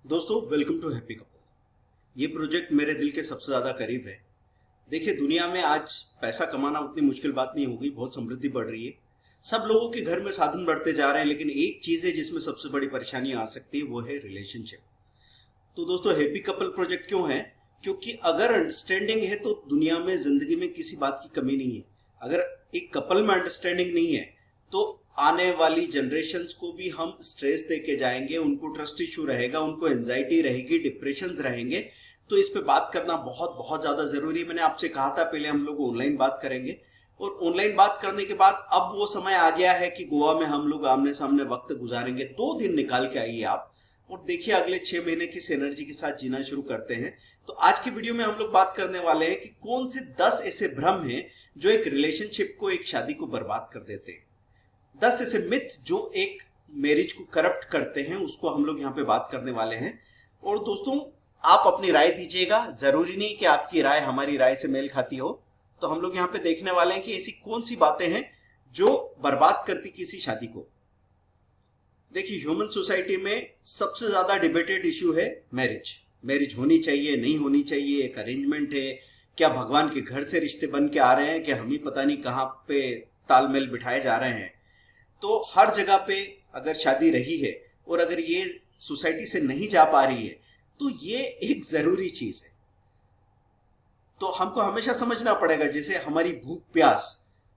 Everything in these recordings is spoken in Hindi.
दोस्तों वेलकम टू हैप्पी कपल। ये प्रोजेक्ट मेरे दिल के सबसे ज़्यादा करीब है। देखिए, दुनिया में आज पैसा कमाना उतनी मुश्किल बात नहीं होगी, बहुत समृद्धि बढ़ रही है। सब लोगों के घर में साधन बढ़ते जा रहे हैं, लेकिन एक चीज़ है जिसमें सबसे बड़ी परेशानी आ सकती है, वो है रिलेशनशिप। तो दोस्तों, हैप्पी कपल प्रोजेक्ट क्यों है? क्योंकि अगर अंडरस्टैंडिंग है तो दुनिया में जिंदगी में किसी बात की कमी नहीं है। अगर एक कपल में अंडरस्टैंडिंग नहीं है तो आने वाली जनरेशन्स को भी हम स्ट्रेस दे के जाएंगे, उनको ट्रस्ट इशू रहेगा, उनको एंजाइटी रहेगी, डिप्रेशंस रहेंगे। तो इस पे बात करना बहुत बहुत ज्यादा जरूरी है। मैंने आपसे कहा था पहले हम लोग ऑनलाइन बात करेंगे, और ऑनलाइन बात करने के बाद अब वो समय आ गया है कि गोवा में हम लोग आमने सामने वक्त गुजारेंगे। 2 दिन निकाल के आइए आप और देखिए अगले 6 महीने किस एनर्जी के साथ जीना शुरू करते हैं। तो आज की वीडियो में हम लोग बात करने वाले हैं कि कौन से 10 ऐसे भ्रम हैं जो एक रिलेशनशिप को, एक शादी को बर्बाद कर देते हैं। 10 ऐसे मिथ जो एक मैरिज को करप्ट करते हैं, उसको हम लोग यहाँ पे बात करने वाले हैं। और दोस्तों, आप अपनी राय दीजिएगा, जरूरी नहीं कि आपकी राय हमारी राय से मेल खाती हो। तो हम लोग यहाँ पे देखने वाले हैं कि ऐसी कौन सी बातें हैं जो बर्बाद करती किसी शादी को। देखिए, ह्यूमन सोसाइटी में सबसे ज्यादा डिबेटेड इश्यू है मैरिज होनी चाहिए, नहीं होनी चाहिए, एक अरेंजमेंट है, क्या भगवान के घर से रिश्ते बन के आ रहे हैं, कि हम ही पता नहीं कहाँ पे तालमेल बिठाए जा रहे हैं। तो हर जगह पे अगर शादी रही है और अगर ये सोसाइटी से नहीं जा पा रही है तो ये एक जरूरी चीज है। तो हमको हमेशा समझना पड़ेगा, जैसे हमारी भूख प्यास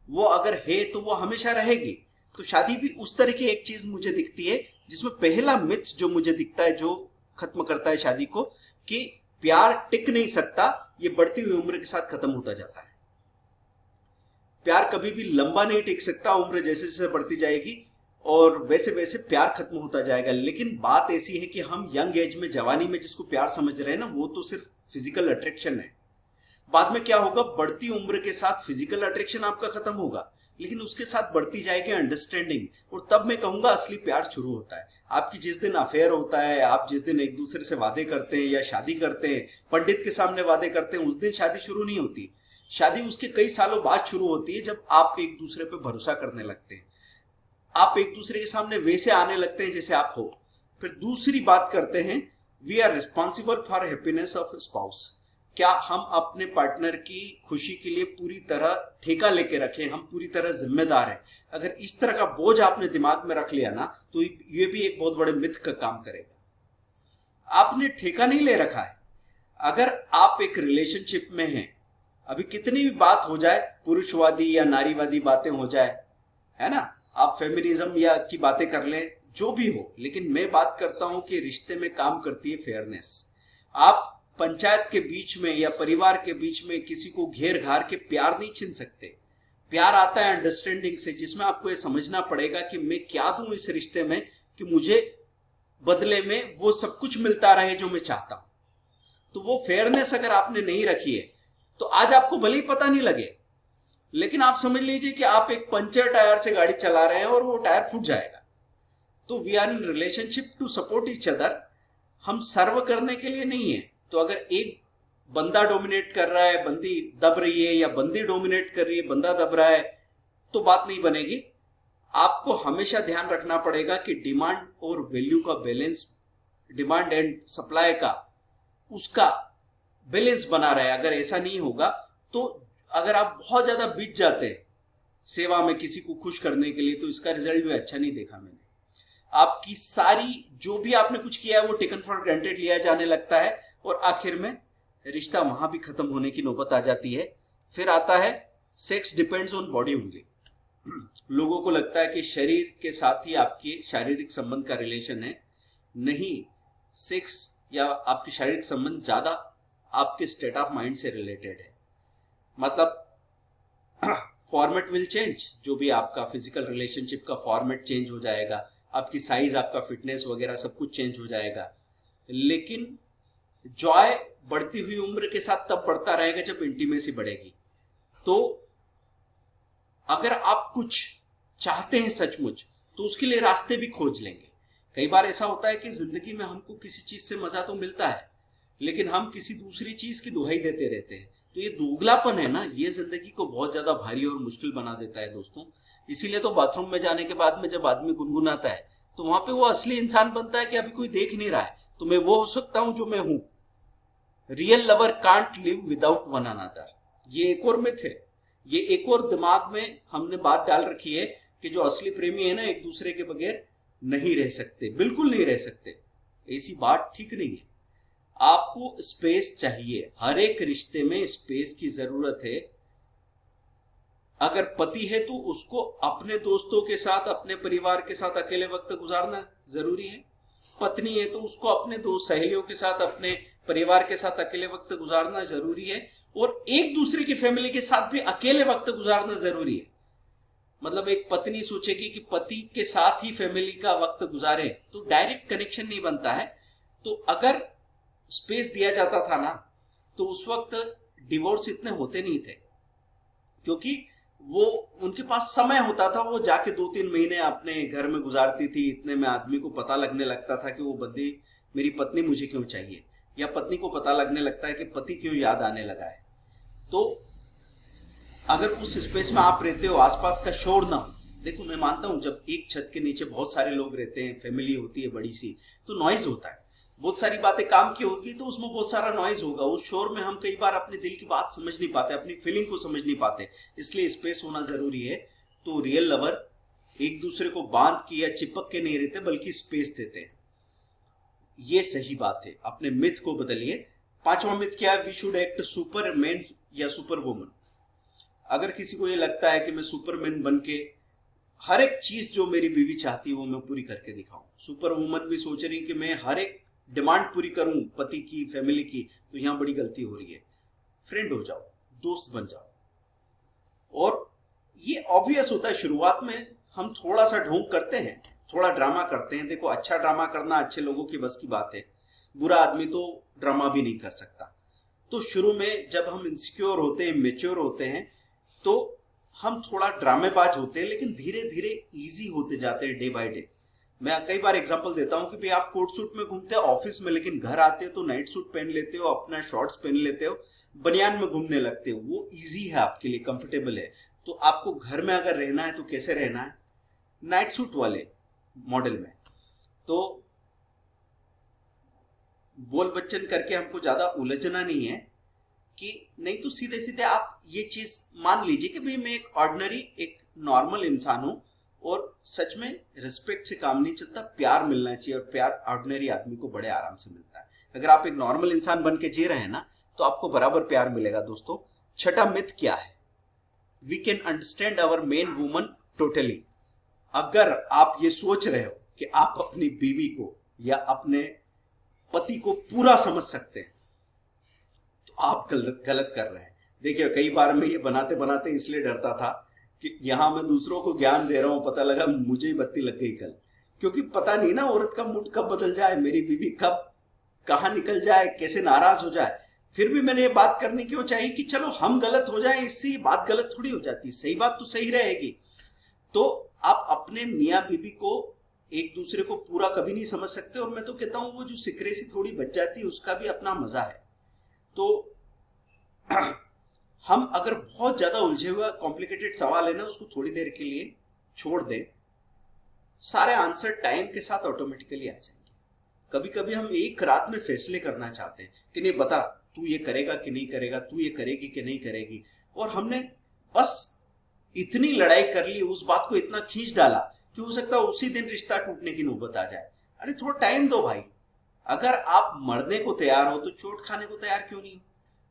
वो अगर है तो वो हमेशा रहेगी। तो शादी भी उस तरह की एक चीज मुझे दिखती है जिसमें पहला मिथ जो मुझे दिखता है, जो खत्म करता है शादी को, कि प्यार टिक नहीं सकता, ये बढ़ती हुई उम्र के साथ खत्म होता जाता है। प्यार कभी भी लंबा नहीं टिक सकता, उम्र जैसे जैसे बढ़ती जाएगी और वैसे वैसे प्यार खत्म होता जाएगा। लेकिन बात ऐसी है कि हम यंग एज में, जवानी में जिसको प्यार समझ रहे हैं ना, वो तो सिर्फ फिजिकल अट्रैक्शन है। बाद में क्या होगा, बढ़ती उम्र के साथ फिजिकल अट्रैक्शन आपका खत्म होगा, लेकिन उसके साथ बढ़ती जाएगी अंडरस्टैंडिंग, और तब मैं कहूंगा असली प्यार शुरू होता है। आपकी जिस दिन अफेयर होता है, आप जिस दिन एक दूसरे से वादे करते हैं या शादी करते हैं, पंडित के सामने वादे करते हैं, उस दिन शादी शुरू नहीं होती। शादी उसके कई सालों बाद शुरू होती है, जब आप एक दूसरे पे भरोसा करने लगते हैं, आप एक दूसरे के सामने वैसे आने लगते हैं जैसे आप हो। फिर दूसरी बात करते हैं, we are responsible for happiness of spouse. क्या हम अपने पार्टनर की खुशी के लिए पूरी तरह ठेका लेके रखें, हम पूरी तरह जिम्मेदार हैं? अगर इस तरह का बोझ आपने दिमाग में रख लिया ना, तो ये भी एक बहुत बड़े मिथ का काम करेगा। आपने ठेका नहीं ले रखा है। अगर आप एक रिलेशनशिप में हैं, अभी कितनी भी बात हो जाए, पुरुषवादी या नारीवादी बातें हो जाए, है ना, आप फेमिनिज्म या की बातें कर लें, जो भी हो, लेकिन मैं बात करता हूं कि रिश्ते में काम करती है फेयरनेस। आप पंचायत के बीच में या परिवार के बीच में किसी को घेर घार के प्यार नहीं छीन सकते। प्यार आता है अंडरस्टैंडिंग से, जिसमें आपको ये समझना पड़ेगा कि मैं क्या दूं इस रिश्ते में कि मुझे बदले में वो सब कुछ मिलता रहे जो मैं चाहता हूं। तो वो फेयरनेस अगर आपने नहीं रखी है तो आज आपको भले ही पता नहीं लगे, लेकिन आप समझ लीजिए कि आप एक पंचर टायर से गाड़ी चला रहे हैं और वो टायर फूट जाएगा। तो we are in relationship to support each other, हम सर्व करने के लिए नहीं है। तो अगर एक बंदा डोमिनेट कर रहा है, बंदी दब रही है, या बंदी डोमिनेट कर रही है, बंदा दब रहा है, तो बात नहीं बनेगी। आपको हमेशा ध्यान रखना पड़ेगा कि डिमांड और वैल्यू का बैलेंस, डिमांड एंड सप्लाई का, उसका बैलेंस बना रहे। अगर ऐसा नहीं होगा तो अगर आप बहुत ज्यादा बीत जाते हैं सेवा में किसी को खुश करने के लिए, तो इसका रिजल्ट भी अच्छा नहीं देखा मैंने। आपकी सारी जो भी आपने कुछ किया है वो टेकन फॉर ग्रांटेड लिया जाने लगता है, और आखिर में रिश्ता वहां भी खत्म होने की नौबत आ जाती है। फिर आता है sex depends on body only. लोगों को लगता है कि शरीर के साथ ही आपकी शारीरिक संबंध का रिलेशन है। नहीं, सेक्स या आपके शारीरिक संबंध ज्यादा आपके स्टेट ऑफ माइंड से रिलेटेड है। मतलब फॉर्मेट विल चेंज, जो भी आपका फिजिकल रिलेशनशिप का फॉर्मेट चेंज हो जाएगा, आपकी साइज, आपका फिटनेस वगैरह सब कुछ चेंज हो जाएगा। लेकिन जॉय बढ़ती हुई उम्र के साथ तब बढ़ता रहेगा जब इंटीमेसी बढ़ेगी। तो अगर आप कुछ चाहते हैं सचमुच, तो उसके लिए रास्ते भी खोज लेंगे। कई बार ऐसा होता है कि जिंदगी में हमको किसी चीज से मजा तो मिलता है, लेकिन हम किसी दूसरी चीज की दुहाई देते रहते हैं। तो ये दोगलापन है ना, ये जिंदगी को बहुत ज्यादा भारी और मुश्किल बना देता है दोस्तों। इसीलिए तो बाथरूम में जाने के बाद में जब आदमी गुनगुनाता है, तो वहां पे वो असली इंसान बनता है कि अभी कोई देख नहीं रहा है, तो मैं वो हो सकता हूं जो मैं हूं। Real lover can't live without one another, ये एक और मिथ है। ये एक और दिमाग में हमने बात डाल रखी है कि जो असली प्रेमी है ना, एक दूसरे के बगैर नहीं रह सकते, बिल्कुल नहीं रह सकते। ऐसी बात ठीक नहीं है। आपको स्पेस चाहिए, हर एक रिश्ते में स्पेस की जरूरत है। अगर पति है तो उसको अपने दोस्तों के साथ, अपने परिवार के साथ अकेले वक्त गुजारना जरूरी है। पत्नी है तो उसको अपने दोस्त सहेलियों के साथ, अपने परिवार के साथ अकेले वक्त गुजारना जरूरी है। और एक दूसरे की फैमिली के साथ भी अकेले वक्त गुजारना जरूरी है। मतलब एक पत्नी सोचेगी कि पति के साथ ही फैमिली का वक्त गुजारे तो डायरेक्ट कनेक्शन नहीं बनता है। तो अगर स्पेस दिया जाता था ना, तो उस वक्त डिवोर्स इतने होते नहीं थे, क्योंकि वो उनके पास समय होता था। वो जाके 2-3 महीने अपने घर में गुजारती थी। इतने में आदमी को पता लगने लगता था कि वो बंदी, मेरी पत्नी मुझे क्यों चाहिए, या पत्नी को पता लगने लगता है कि पति क्यों याद आने लगा है। तो अगर उस स्पेस में आप रहते हो, आसपास का शोर ना हो। देखो, मैं मानता हूं जब एक छत के नीचे बहुत सारे लोग रहते हैं, फैमिली होती है बड़ी सी, तो नॉइज होता है। बहुत सारी बातें काम की होगी तो उसमें बहुत सारा नॉइज होगा। उस शोर में हम कई बार अपने दिल की बात समझ नहीं पाते, अपनी फीलिंग को समझ नहीं पाते। इसलिए स्पेस होना जरूरी है। तो रियल लवर एक दूसरे को बांध के या चिपक के नहीं रहते, बल्कि स्पेस देते हैं। ये सही बात है। अपने मिथ को बदलिए। 5वां मिथ क्या है? वी शुड एक्ट सुपरमैन या सुपर वुमन। अगर किसी को ये लगता है कि मैं सुपरमैन बन के हर एक चीज जो मेरी बीवी चाहती है वो मैं पूरी करके दिखाऊं, सुपर वुमन भी सोच रही कि मैं हर एक डिमांड पूरी करूं पति की, फैमिली की, तो यहां बड़ी गलती हो रही है। फ्रेंड हो जाओ, दोस्त बन जाओ। और ये ऑब्वियस होता है, शुरुआत में हम थोड़ा सा ढोंग करते हैं, थोड़ा ड्रामा करते हैं। देखो, अच्छा ड्रामा करना अच्छे लोगों की बस की बात है, बुरा आदमी तो ड्रामा भी नहीं कर सकता। तो शुरू में जब हम इनसिक्योर होते हैं, मेच्योर होते हैं, तो हम थोड़ा ड्रामेबाज होते हैं, लेकिन धीरे धीरे इजी होते जाते हैं डे बाय डे। मैं कई बार एग्जांपल देता हूं कि भाई आप कोट सूट में घूमते हो ऑफिस में, लेकिन घर आते हो तो नाइट सूट पहन लेते हो, अपना शॉर्ट्स पहन लेते हो, बनियान में घूमने लगते हो। वो इजी है आपके लिए, कंफर्टेबल है। तो आपको घर में अगर रहना है तो कैसे रहना है? नाइट सूट वाले मॉडल में। तो बोल बच्चन करके हमको ज्यादा उलझना नहीं है, कि नहीं तो सीधे सीधे आप ये चीज मान लीजिए कि भाई मैं एक ऑर्डिनरी, एक नॉर्मल इंसान हूं, और सच में रिस्पेक्ट से काम नहीं चलता, प्यार मिलना चाहिए। और प्यार ऑर्डिनरी आदमी को बड़े आराम से मिलता है। अगर आप एक नॉर्मल इंसान बन के जी रहे हैं ना, तो आपको बराबर प्यार मिलेगा। दोस्तों, 6वां मिथ क्या है? We can understand our men women totally. अगर आप ये सोच रहे हो कि आप अपनी बीवी को या अपने पति को पूरा समझ सकते हैं, तो आप गलत कर रहे हैं। देखिए, कई बार मैं ये बनाते बनाते इसलिए डरता था कि यहां मैं दूसरों को ज्ञान दे रहा हूं, पता लगा मुझे ही बत्ती लग गई कल। क्योंकि पता नहीं ना औरत का मूड कब बदल जाए, मेरी बीवी कब कहां निकल जाए, कैसे नाराज हो जाए। फिर भी मैंने ये बात करनी क्यों चाहिए कि चलो हम गलत हो जाए, इससे बात गलत थोड़ी हो जाती, सही बात तो सही रहेगी। तो आप अपने मियाँ बीवी को, एक दूसरे को पूरा कभी नहीं समझ सकते। और मैं तो कहता हूं वो जो सिक्रेसी थोड़ी बच जाती है, उसका भी अपना मजा है। तो हम अगर बहुत ज्यादा उलझे हुआ कॉम्प्लिकेटेड सवाल है ना, उसको थोड़ी देर के लिए छोड़ दें, सारे आंसर टाइम के साथ ऑटोमेटिकली आ जाएंगे। कभी कभी हम एक रात में फैसले करना चाहते हैं कि नहीं, बता तू ये करेगा कि नहीं करेगा, तू ये करेगी कि नहीं करेगी, और हमने बस इतनी लड़ाई कर ली, उस बात को इतना खींच डाला कि हो सकता है उसी दिन रिश्ता टूटने की नौबत आ जाए। अरे थोड़ा टाइम दो भाई। अगर आप मरने को तैयार हो तो चोट खाने को तैयार क्यों नहीं हो?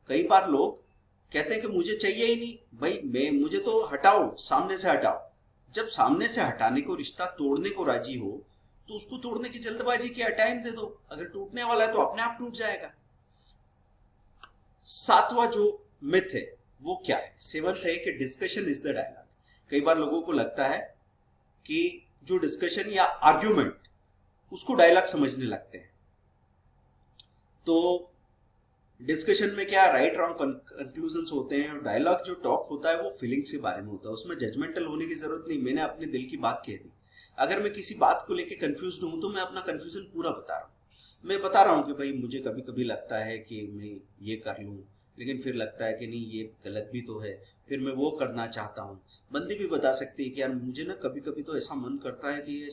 कई बार लोग कहते हैं कि मुझे चाहिए ही नहीं भाई, मुझे तो हटाओ, सामने से हटाओ। जब सामने से हटाने को, रिश्ता तोड़ने को राजी हो, तो उसको तोड़ने की जल्दबाजी क्या? टाइम दे दो। अगर टूटने वाला है तो अपने आप टूट जाएगा। 7वां जो मिथ है वो क्या है? 7th है कि डिस्कशन इज द डायलॉग। कई बार लोगों को लगता है कि जो डिस्कशन या आर्ग्यूमेंट, उसको डायलॉग समझने लगते हैं। तो डिस्कशन में क्या राइट रॉन्ग कंक्लूजन्स होते हैं। डायलॉग जो टॉक होता है वो फीलिंग्स के बारे में होता है, उसमें जजमेंटल होने की जरूरत नहीं। मैंने अपने दिल की बात कह दी। अगर मैं किसी बात को लेकर कंफ्यूज हूं तो मैं अपना कंफ्यूजन पूरा बता रहा हूं। मैं बता रहा हूं कि भाई मुझे कभी कभी लगता है कि मैं ये कर लूं, लेकिन फिर लगता है कि नहीं, ये गलत भी तो है, फिर मैं वो करना चाहता हूँ। बंदी भी बता सकती है कि यार मुझे ना कभी कभी तो ऐसा मन करता है कि ये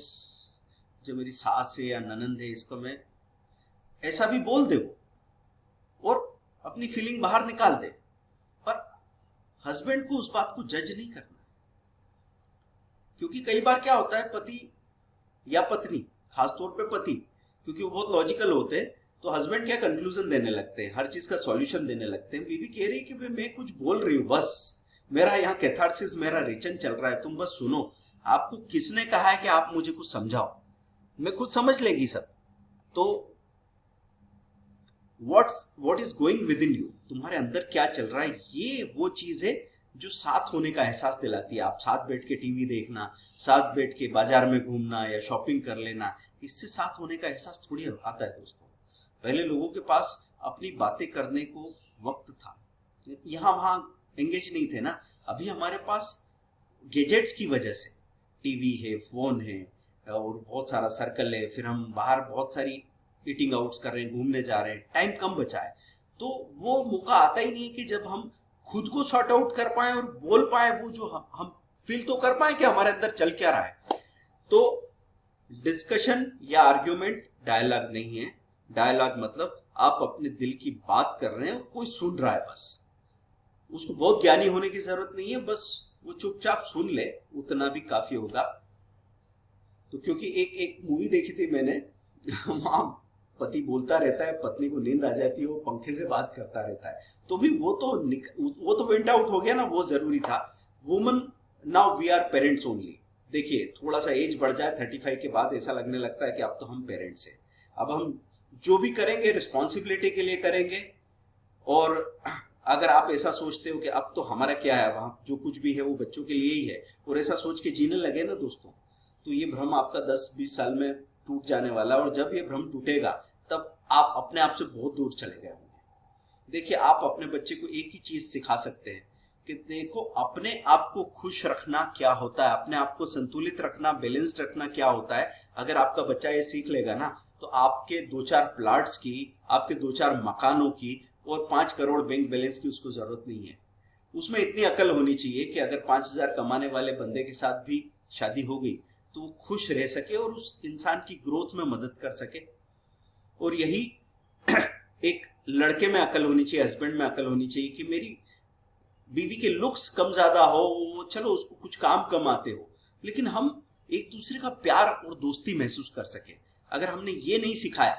जो मेरी सास है या ननंद है, इसको मैं ऐसा भी बोल दे वो और अपनी फीलिंग बाहर निकाल दे, पर हस्बैंड को उस बात को जज नहीं करना। क्योंकि कई बार क्या होता है, पति या पत्नी, खासतौर पे पति, क्योंकि वो बहुत लॉजिकल होते हैं, तो हस्बैंड क्या कंक्लूजन देने लगते हैं, हर चीज का सॉल्यूशन देने लगते हैं। बीवी कह रही है कि भाई मैं कुछ बोल रही हूँ, बस मेरा यहाँ कैथारसिस, मेरा रिचन चल रहा है, तुम बस सुनो। आपको किसने कहा है कि आप मुझे कुछ समझाओ, मैं खुद समझ लेगी सब। तो what is going with in you, तुम्हारे अंदर क्या चल रहा है, ये वो चीज है जो साथ होने का एहसास दिलाती है। आप साथ बैठ के टीवी देखना, साथ बैठ के बाजार में घूमना या शॉपिंग कर लेना, इससे साथ होने का एहसास थोड़ी आता है दोस्तों। पहले लोगों के पास अपनी बातें करने को वक्त था, यहाँ वहां एंगेज नहीं थे ना। अभी हमारे पास गैजेट्स की वजह से टीवी है, फोन है और बहुत सारा सर्कल है, फिर हम बाहर बहुत सारी ईटिंग आउट्स कर रहे हैं, घूमने जा रहे हैं, टाइम कम बचा है, तो वो मौका आता ही नहीं है कि जब हम खुद को सॉर्ट आउट कर पाए और बोल पाए वो जो हम फील तो कर पाए कि हमारे अंदर चल क्या रहा है। तो डिस्कशन या आर्ग्यूमेंट डायलॉग नहीं है। डायलॉग मतलब आप अपने दिल की बात कर रहे हैं और कोई सुन रहा है, बस उसको बहुत ज्ञानी होने की जरूरत नहीं है, बस वो चुपचाप सुन ले, उतना भी काफी होगा। तो क्योंकि एक मूवी देखी थी मैंने, वहां पति बोलता रहता है, पत्नी को नींद आ जाती है, वो पंखे से बात करता रहता है, तो भी वो तो वेंट आउट हो गया ना, वो जरूरी था। Women, now we are parents only. देखिए थोड़ा सा एज बढ़ जाए 35 के बाद, ऐसा लगने लगता है कि अब तो हम पेरेंट्स हैं, अब हम जो भी करेंगे रिस्पॉन्सिबिलिटी के लिए करेंगे। और अगर आप ऐसा सोचते हो कि अब तो हमारा क्या है, वहां जो कुछ भी है वो बच्चों के लिए ही है, और ऐसा सोच के जीने लगे ना दोस्तों, तो ये भ्रम आपका 10-20 साल में टूट जाने वाला है। और जब ये भ्रम टूटेगा तब आप अपने आप से बहुत दूर चले गए होंगे। देखिए आप अपने बच्चे को एक ही चीज सिखा सकते हैं कि देखो अपने आप को खुश रखना क्या होता है, अपने आप को संतुलित रखना, बैलेंस्ड रखना क्या होता है। अगर आपका बच्चा ये सीख लेगा ना, तो आपके 2-4 प्लाट्स की, आपके 2-4 मकानों की और 5 करोड़ बैंक बैलेंस की उसको जरूरत नहीं है। उसमें इतनी अकल होनी चाहिए कि अगर 5,000 कमाने वाले बंदे के साथ भी शादी हो गई तो वो खुश रह सके और उस इंसान की ग्रोथ में मदद कर सके। और यही एक लड़के में अकल होनी चाहिए, हस्बैंड में अकल होनी चाहिए कि मेरी बीवी के लुक्स कम ज्यादा हो, चलो उसको कुछ काम कम आते हो, लेकिन हम एक दूसरे का प्यार और दोस्ती महसूस कर सके। अगर हमने ये नहीं सिखाया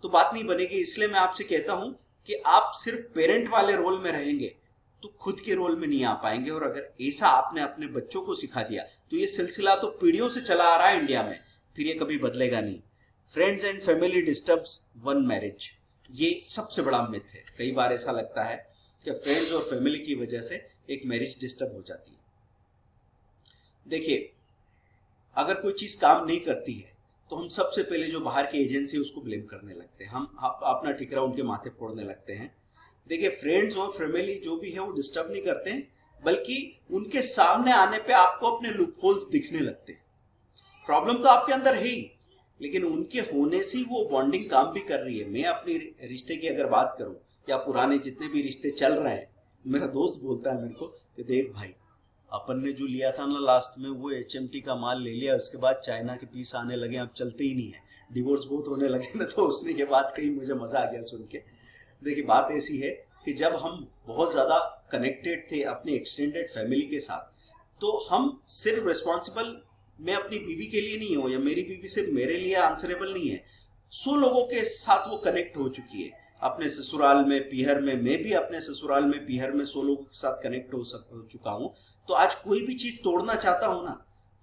तो बात नहीं बनेगी। इसलिए मैं आपसे कहता हूं कि आप सिर्फ पेरेंट वाले रोल में रहेंगे तो खुद के रोल में नहीं आ पाएंगे। और अगर ऐसा आपने अपने बच्चों को सिखा दिया तो ये सिलसिला तो पीढ़ियों से चला आ रहा है इंडिया में, फिर ये कभी बदलेगा नहीं। Friends and family disturbs one marriage, ये सबसे बड़ा मिथ है। कई बार ऐसा लगता है कि फ्रेंड्स और फैमिली की वजह से एक मैरिज डिस्टर्ब हो जाती है। देखिए अगर कोई चीज काम नहीं करती है तो हम सबसे पहले जो बाहर की एजेंसी है उसको ब्लेम करने लगते हैं, हम अपना ठिकरा उनके माथे फोड़ने लगते हैं। देखिए फ्रेंड्स और फैमिली जो भी है वो डिस्टर्ब नहीं करते हैं, बल्कि उनके सामने आने पे आपको अपने लूपहोल्स दिखने लगते हैं। प्रॉब्लम तो आपके अंदर है ही, लेकिन उनके होने से वो बॉन्डिंग काम भी कर रही है। मैं अपने रिश्ते की अगर बात करूं या पुराने जितने भी रिश्ते चल रहे हैं, मेरा दोस्त बोलता है मेरे को कि देख भाई, अपन ने जो लिया था ना लास्ट में वो HMT का माल ले लिया, उसके बाद चाइना के पीस आने लगे, अब चलते ही नहीं है, डिवोर्स बहुत होने लगे ना। तो उसने ये बात कही, मुझे मजा आ गया सुन के। देखिए बात ऐसी है कि जब हम बहुत ज्यादा कनेक्टेड थे अपने एक्सटेंडेड फैमिली के साथ, तो हम सिर्फ रिस्पॉन्सिबल मैं अपनी बीवी के लिए नहीं हूं या मेरी बीवी सिर्फ मेरे लिए आंसरेबल नहीं है, 100 लोगों के साथ वो कनेक्ट हो चुकी है। अपने ससुराल में, पीहर में, मैं भी अपने ससुराल में, पीहर में 100 लोगों के साथ कनेक्ट हो चुका हूं। तो आज कोई भी चीज तोड़ना चाहता हूं ना,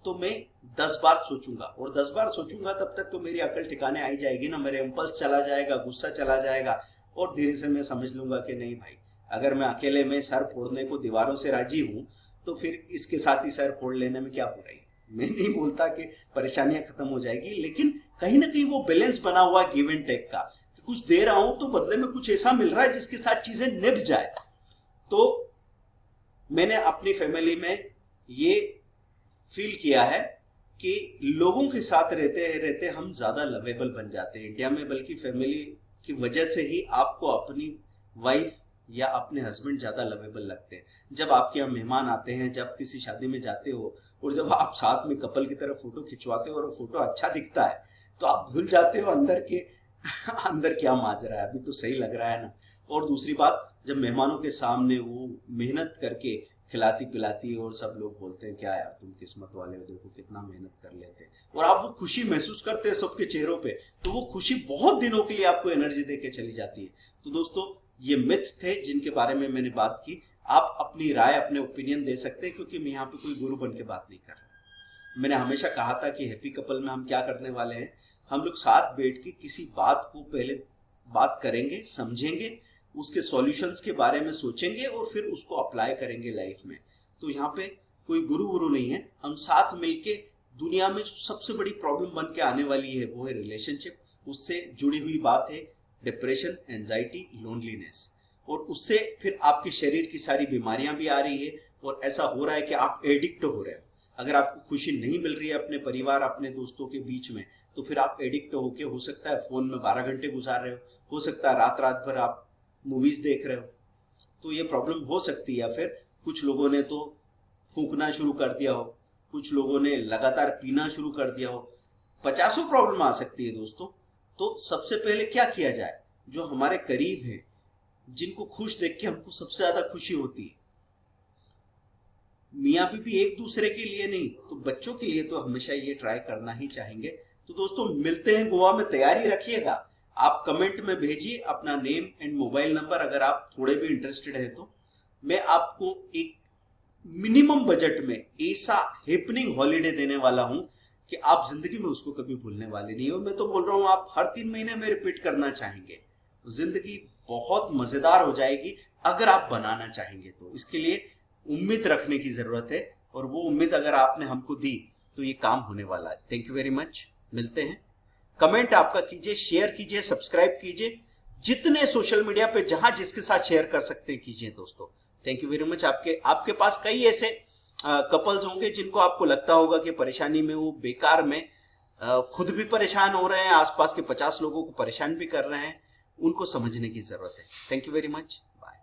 तो मैं 10 बार सोचूंगा, और 10 बार सोचूंगा तब तक तो मेरी अकल ठिकाने आई जाएगी ना, मेरे इम्पल्स चला जाएगा, गुस्सा चला जाएगा, और धीरे से मैं समझ लूंगा कि नहीं भाई, अगर मैं अकेले में सर फोड़ने को दीवारों से राजी हूं तो फिर इसके साथ ही सर फोड़ लेने में क्या बुराई। मैं नहीं बोलता कि परेशानियां खत्म हो जाएगी, लेकिन कहीं ना कहीं वो बैलेंस बना हुआ गिव एंड टेक का, कि कुछ दे रहा हूं तो बदले में कुछ ऐसा मिल रहा है जिसके साथ चीजें निभ जाए। तो मैंने अपनी फैमिली में ये फील किया है कि लोगों के साथ रहते रहते हम ज्यादा लवेबल बन जाते हैं इंडिया में, बल्कि फैमिली की वजह से ही आपको अपनी वाइफ या अपने हस्बैंड ज्यादा लवेबल लगते हैं। जब आपके यहाँ मेहमान आते हैं, जब किसी शादी में जाते हो और जब आप साथ में कपल की तरह फोटो खिंचवाते हो और फोटो अच्छा दिखता है, तो आप भूल जाते हो अंदर के अंदर क्या माजरा है, अभी तो सही लग रहा है ना। और दूसरी बात, जब मेहमानों के सामने वो मेहनत करके खिलाती पिलाती और सब लोग बोलते हैं क्या यार तुम किस्मत वाले हो, देखो कितना मेहनत कर लेते हैं, और आप वो खुशी महसूस करते हैं सबके चेहरों पे, तो वो खुशी बहुत दिनों के लिए आपको एनर्जी देके चली जाती है। तो दोस्तों ये मिथ थे जिनके बारे में मैंने बात की। आप अपनी राय अपने ओपिनियन दे सकते हैं, क्योंकि मैं यहाँ पे कोई गुरु बन के बात नहीं कर रहा। मैंने हमेशा कहा था कि हैप्पी कपल में हम क्या करने वाले हैं, हम लोग साथ बैठ के किसी बात को पहले बात करेंगे, समझेंगे, उसके सॉल्यूशंस के बारे में सोचेंगे और फिर उसको अप्लाई करेंगे लाइफ में। तो यहाँ पे कोई गुरु गुरु नहीं है, हम साथ मिलके दुनिया में जो सबसे बड़ी प्रॉब्लम बन के आने वाली है वो है रिलेशनशिप, उससे जुड़ी हुई बात है डिप्रेशन, एंजाइटी, लोनलीनेस, और उससे फिर आपके शरीर की सारी बीमारियां भी आ रही है, और ऐसा हो रहा है कि आप एडिक्ट हो रहे हो। अगर आपको खुशी नहीं मिल रही है अपने परिवार अपने दोस्तों के बीच में, तो फिर आप एडिक्ट होके हो सकता है फोन में 12 घंटे गुजार रहे हो सकता है रात रात भर आप मूवीज देख रहे हो, तो ये प्रॉब्लम हो सकती है। या फिर कुछ लोगों ने तो फूंकना शुरू कर दिया हो, कुछ लोगों ने लगातार पीना शुरू कर दिया हो, 50 प्रॉब्लम आ सकती है दोस्तों। तो सबसे पहले क्या किया जाए, जो हमारे करीब है, जिनको खुश देख के हमको सबसे ज्यादा खुशी होती है, मियाँ बीवी एक दूसरे के लिए नहीं तो बच्चों के लिए तो हमेशा ये ट्राई करना ही चाहेंगे। तो दोस्तों मिलते हैं गोवा में, तैयारी रखिएगा। आप कमेंट में भेजिए अपना नेम एंड मोबाइल नंबर, अगर आप थोड़े भी इंटरेस्टेड है तो मैं आपको एक मिनिमम बजट में ऐसा हैपनिंग हॉलीडे देने वाला हूं कि आप जिंदगी में उसको कभी भूलने वाले नहीं हो। मैं तो बोल रहा हूं आप हर 3 महीने में रिपीट करना चाहेंगे, जिंदगी बहुत मजेदार हो जाएगी अगर आप बनाना चाहेंगे तो। इसके लिए उम्मीद रखने की जरूरत है, और वो उम्मीद अगर आपने हमको दी तो ये काम होने वाला है। थैंक यू वेरी मच, मिलते हैं। कमेंट आपका कीजिए, शेयर कीजिए, सब्सक्राइब कीजिए, जितने सोशल मीडिया पे जहां जिसके साथ शेयर कर सकते हैं कीजिए दोस्तों। Thank you very much. आपके पास कई ऐसे कपल्स होंगे जिनको आपको लगता होगा कि परेशानी में वो बेकार में खुद भी परेशान हो रहे हैं, आसपास के 50 लोगों को परेशान भी कर रहे हैं, उनको समझने की जरूरत है। Thank you very much, bye.